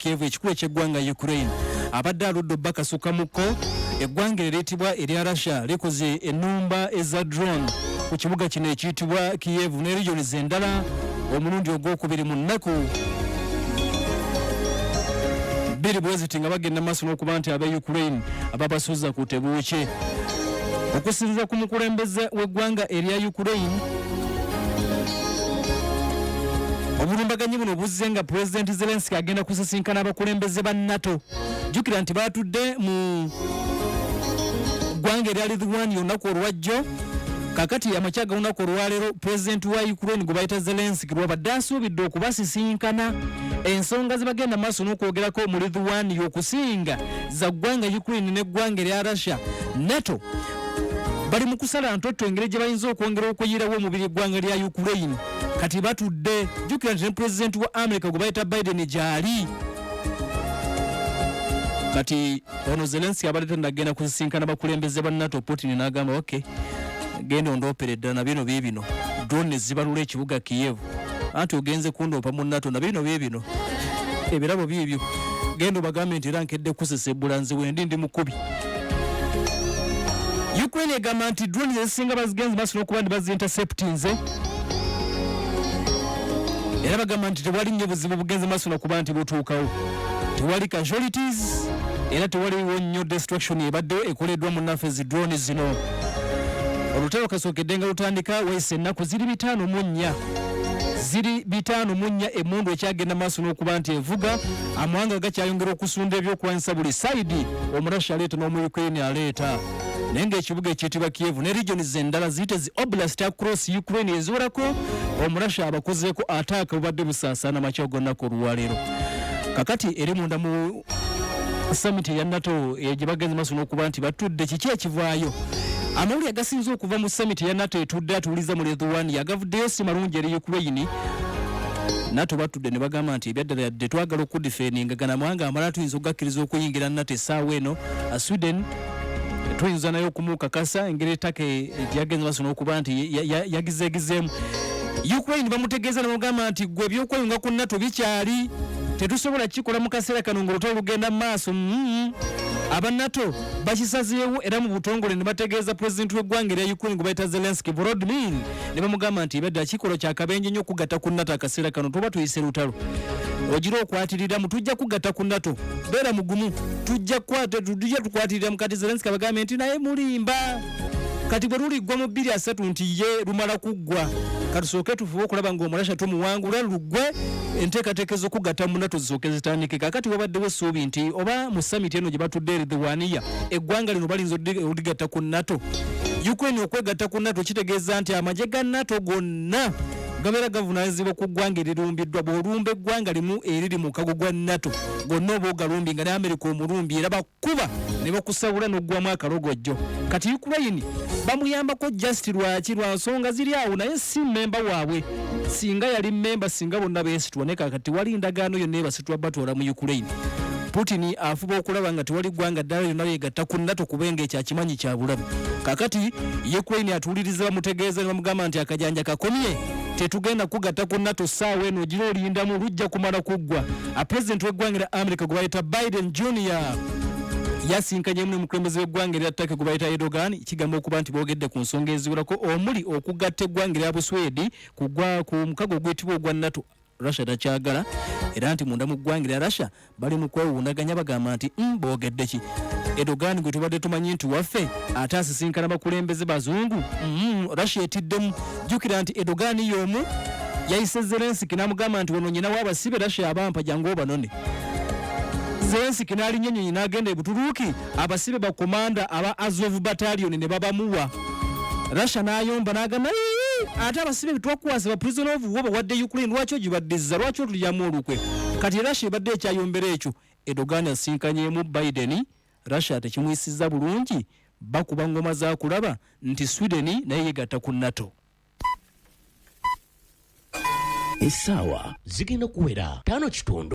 Kiev ekikulu ky'eggwanga Ukraine abadde aludde bakasuka muko eggwanga eryitibwa erya Russia likoze ennumba eza drone ku kibuga kino ekiyitibwa Kiev ne regions endala omulundi ogwokubiri mu nnaku biri bweziti nga bagenda maaso n'okuba nti aba Ukraine ababasuuza ku tebuuki okusinziira ku mukulembeze w'eggwanga erya Ukraine obulumbaganyi buno buzze nga President Zelensky agenda kusisinkana abakulembeze ba NATO jjukira nti baatudde mu ggwanga erya Lithuania olunaku olwajjo kakati amakyaga olunaku olwaleero President wa Ukraine gwe bayita Zelensky lwabadde asuubidde okubasisinkana ensonga zibagenda maaso n'okwogerako mu Lithuania okusinga za ggwanga Ukraine n'eggwanga erya Russia NATO bali mu kusala ntotto engeri gye bayinza okwongera okuyirawo omubiri eggwanga lya Ukraine kati batudde jjukira nti ne President wa America gwe bayita Biden gyali kati ono Zelensky abadde tannagenda kusisinkana bakulembeze ba NATO Putin n'agamba okay genda ondoopera eddala na bino biibino drone zibalula ekibuga Kiev anti ogenze kundoopa mu NATO na bino biibino ebirabo biibyo genda obagambe nti era nkedde kusesebbula nze wendi ndi mukubi Ukraine egamba nti drone ezisinga bazigenze maaso n'okuba nti bazi-interceptinze era bagamba nti tewali nnyo buzibu bugenze maaso n'okuba nti butuukawo tewali casualties era tewaliwo nnyo destruction ebaddewo ekoleddwa mu naffe ezi drone zino olutalo kasookedde nga lutandika wayise ennaku ziri 5 emmundu ekyagenda maaso n'okuba nti evuga amawanga gakyayongera okusunda ebyokulwanyisa buli saidi omurasha aleeta n'omu Ukraine aleeta naye ng'ekibuga ekiyitibwa Kiev ne regions endala ziyite zi oblast across Ukraine eziwerako omurasha abakozeeko ataaka bubadde busaasaana makya gonnako olwaleero kakati eri munda mu summit ya NATO gye bagenze maaso n'okuba nti batudde kiki ekivaayo amawulire agasinze okuva mu summit ya NATO etudde atuuliza mu Lithuania agavuddeyo si malungi eri Ukraine NATO batudde ne bagamba nti ebyaddala yadde twagala okudifeninga gana amawanga amalala tuyinza okugakkiriza okuyingira NATO essaawa eno Sweden tuyinza nayo okumukakasa engeri ettaka gyagenze maaso n'okuba nti yagizeegizeemu Ukraine bamutegeeza namugamba nti gwe ebyokweyunga ku NATO bikyali tetusobola kikola mu kaseera kano ng'olutalo lugenda mu maaso aba NATO bakisazeewo era mu butongole ne bategeeza President w'eggwanga erya Ukraine gwe bayita Zelensky Volodymyr ne bamugamba nti ebadde kikola kya kabenje nnyo okugatta ku NATO akaseera kano tuba tuyise lutalo ogira okwatiriramu tujja kugatta ku NATO beera mugumu tujja tukwatirira mukati Zelensky abagambe nti naye mulimba kati bwe luliggwa mu 2-3 nti ye lumala kuggwa katusooke tufube okulaba ng'omurasha tumuwangula lugwe enteekateeka ez'okugatta mu NATO zisooke zitandike kakati wabaddewo essuubi nti oba mu summit eno gye batudde Lithuania eggwanga lino balinza oligatta ku NATO Ukraine okwegatta ku NATO kitegeeza nti amagye ga NATO gonna gabeera gavunaanyizibwa ku ggwanga erirumbiddwa bw'olumba eggwanga limu eriri mu kago gwa NATO gonna oba ogalumbi nga ne America omulumbi era bakuba ne bakusawula n'oggwamu akalogojjo kati Ukraine bamuyambako just lwa nsonga ziri awo naye si mmemba waabwe singa yali mmemba singa bonna beesitwa ne kakati wali ndagaano yonna ebasitwa batwala mu Ukraine Putin afuba okulaba nga tewali ggwanga ddala lyonna lyegatta ku NATO kubenga ekyakimanyi kya bulabe kakati Ukraine atuuliriza bamutegeeza ne bamugamba nti akajanja kakomye tetugenda kugatta ku NATO ssaawa eno gira olindamu lujja kumala kuggwa President w'eggwanga lya America gwe bayita Biden Jr yasinkanyemu n'omukulembeze w'eggwanga erya Turkey gwe bayita Erdogan kigamba okuba nti boogedde ku nsonga eziwerako omuli okugatta eggwanga erya Buswedi ku mukago ogwetibwa ogwa NATO Russia takyagala era nti munda mu ggwanga erya Russia bali mu kwewundaganya bagamba nti boogedde ki Erdogan gwe tubadde tumanyi nti waffe ate asisinkana bakulembeze bazungu Russia etiddemu jjukira nti Erdogan y'omu yayise Zelensky n'amugamba nti wano nyinawo abasibe Russia abampa jangu obanone Zelensky n'alinnyonyi n'agenda e Buturuuki abasibe bakomanda aba Azov Battalion ne babamuwa Russia n'ayomba n'agamba ate abasibe bitwakwasa ba prisoner of war bawadde Ukraine lwaki ogibaddiza lwaki otulyamu olukwe kati Russia ebadde ekyayombera ekyo Erdogan asinkanyeemu Biden Russia tekimuyisizza bulungi bakuba ngoma za kulaba nti Sweden naye yegatta ku NATO essaawa zigenda kuwera 5:00